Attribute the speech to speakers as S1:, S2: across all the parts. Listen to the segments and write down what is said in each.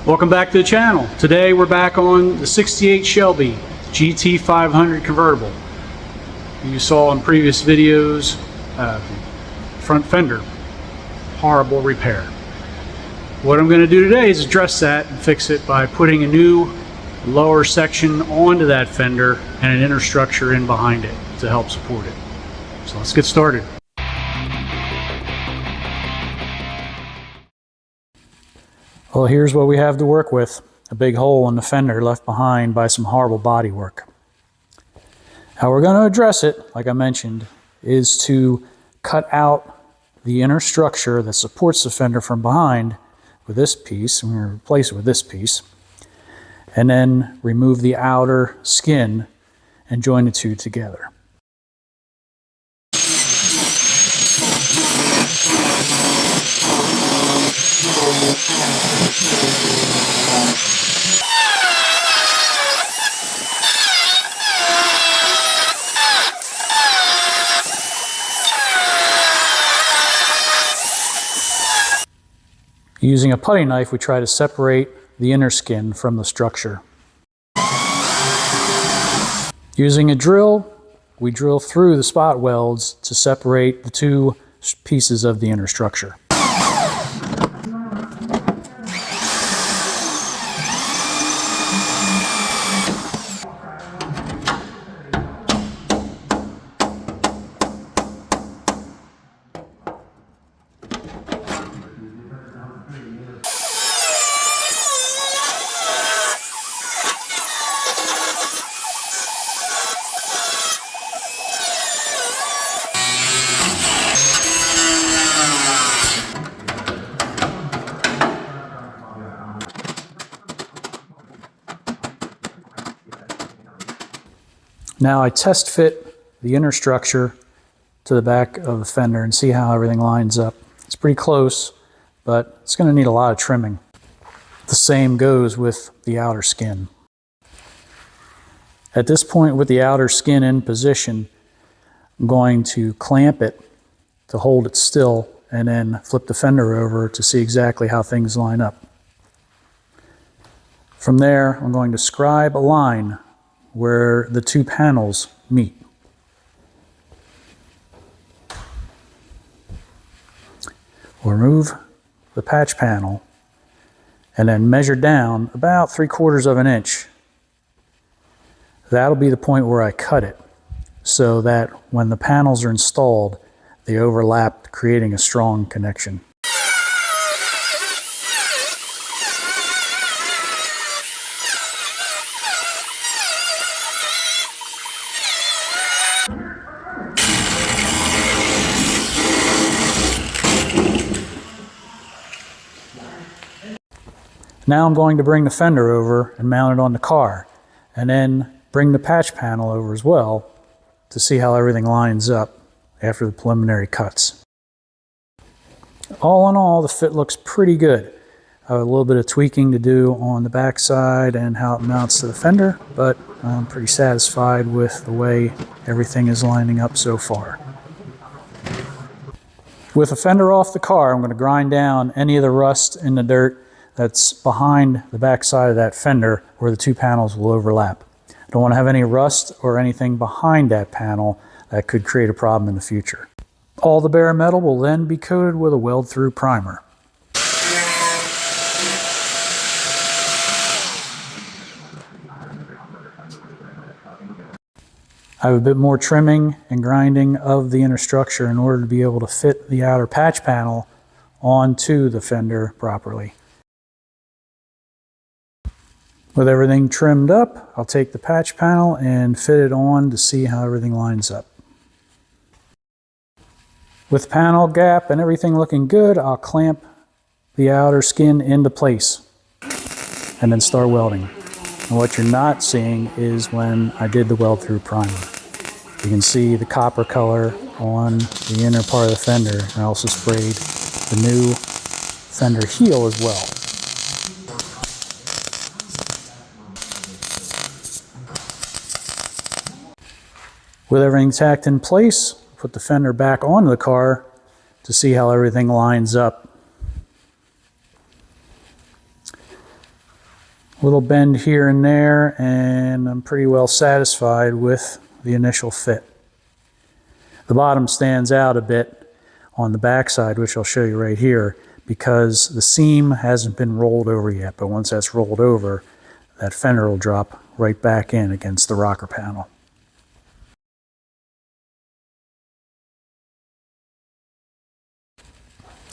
S1: Welcome back to the channel. Today we're back on the 68 Shelby GT500 convertible. You saw in previous videos, front fender, horrible repair. What I'm going to do today is address that and fix it by putting a new lower section onto that fender and an inner structure in behind it to help support it. So let's get started. Well, here's what we have to work with. A big hole in the fender left behind by some horrible body work. How we're going to address it, like I mentioned, is to cut out the inner structure that supports the fender from behind with this piece. I'm going to replace it with this piece. And then remove the outer skin and join the two together. Using a putty knife, we try to separate the inner skin from the structure. Using a drill, we drill through the spot welds to separate the two pieces of the inner structure. Now I test fit the inner structure to the back of the fender and see how everything lines up. It's pretty close, but it's going to need a lot of trimming. The same goes with the outer skin. At this point, with the outer skin in position, I'm going to clamp it to hold it still and then flip the fender over to see exactly how things line up. From there, I'm going to scribe a line where the two panels meet. We'll remove the patch panel and then measure down about 3/4 of an inch. That'll be the point where I cut it so that when the panels are installed, they overlap, creating a strong connection. Now I'm going to bring the fender over and mount it on the car, and then bring the patch panel over as well to see how everything lines up after the preliminary cuts. All in all, the fit looks pretty good. I have a little bit of tweaking to do on the back side and how it mounts to the fender, but I'm pretty satisfied with the way everything is lining up so far. With the fender off the car, I'm going to grind down any of the rust in the dirt that's behind the back side of that fender where the two panels will overlap. I don't want to have any rust or anything behind that panel that could create a problem in the future. All the bare metal will then be coated with a weld-through primer. I have a bit more trimming and grinding of the inner structure in order to be able to fit the outer patch panel onto the fender properly. With everything trimmed up, I'll take the patch panel and fit it on to see how everything lines up. With panel gap and everything looking good, I'll clamp the outer skin into place and then start welding. And what you're not seeing is when I did the weld through primer. You can see the copper color on the inner part of the fender. I also sprayed the new fender heel as well. With everything tacked in place, put the fender back onto the car to see how everything lines up. Little bend here and there, and I'm pretty well satisfied with the initial fit. The bottom stands out a bit on the backside, which I'll show you right here, because the seam hasn't been rolled over yet, but once that's rolled over, that fender will drop right back in against the rocker panel.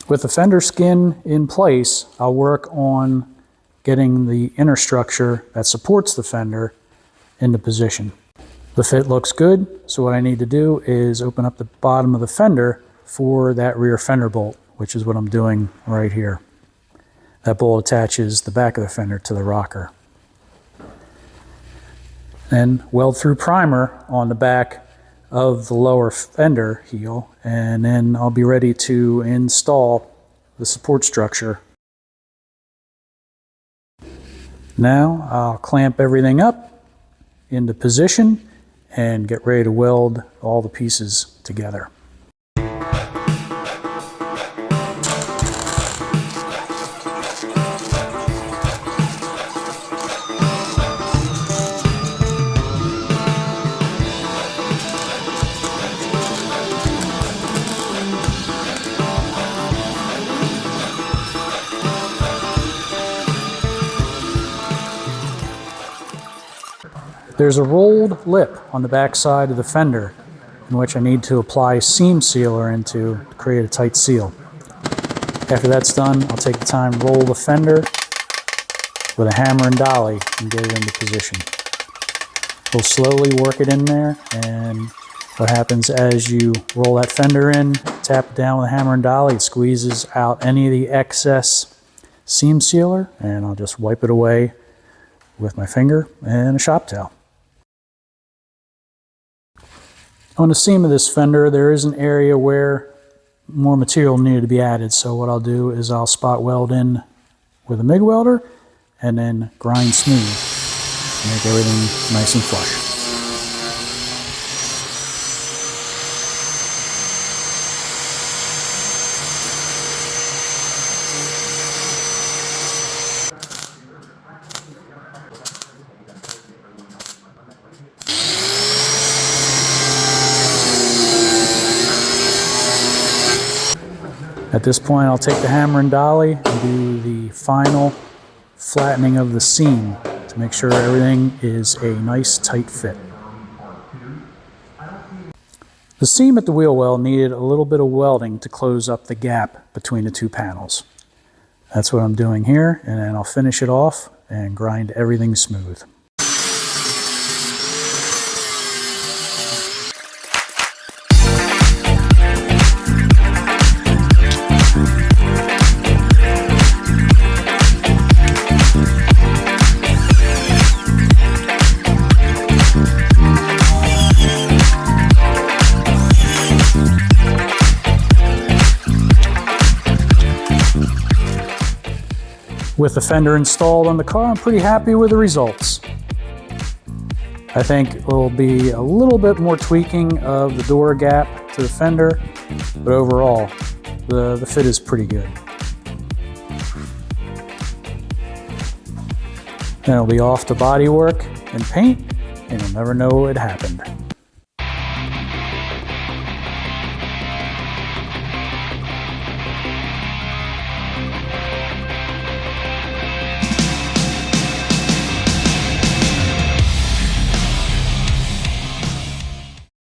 S1: With the fender skin in place, I'll work on getting the inner structure that supports the fender into position. The fit looks good, so what I need to do is open up the bottom of the fender for that rear fender bolt, which is what I'm doing right here. That bolt attaches the back of the fender to the rocker. Then weld through primer on the back of the lower fender heel, and then I'll be ready to install the support structure. Now I'll clamp everything up into position and get ready to weld all the pieces together. There's a rolled lip on the back side of the fender in which I need to apply seam sealer into to create a tight seal. After that's done, I'll take the time to roll the fender with a hammer and dolly and get it into position. We'll slowly work it in there, and what happens as you roll that fender in, tap it down with a hammer and dolly, it squeezes out any of the excess seam sealer, and I'll just wipe it away with my finger and a shop towel. On the seam of this fender, there is an area where more material needed to be added, so what I'll do is I'll spot weld in with a MIG welder and then grind smooth to make everything nice and flush. At this point, I'll take the hammer and dolly and do the final flattening of the seam to make sure everything is a nice tight fit. The seam at the wheel well needed a little bit of welding to close up the gap between the two panels. That's what I'm doing here, and then I'll finish it off and grind everything smooth. With the fender installed on the car, I'm pretty happy with the results. I think it will be a little bit more tweaking of the door gap to the fender, but overall, the fit is pretty good. Then it'll be off to body work and paint, and you'll never know it happened.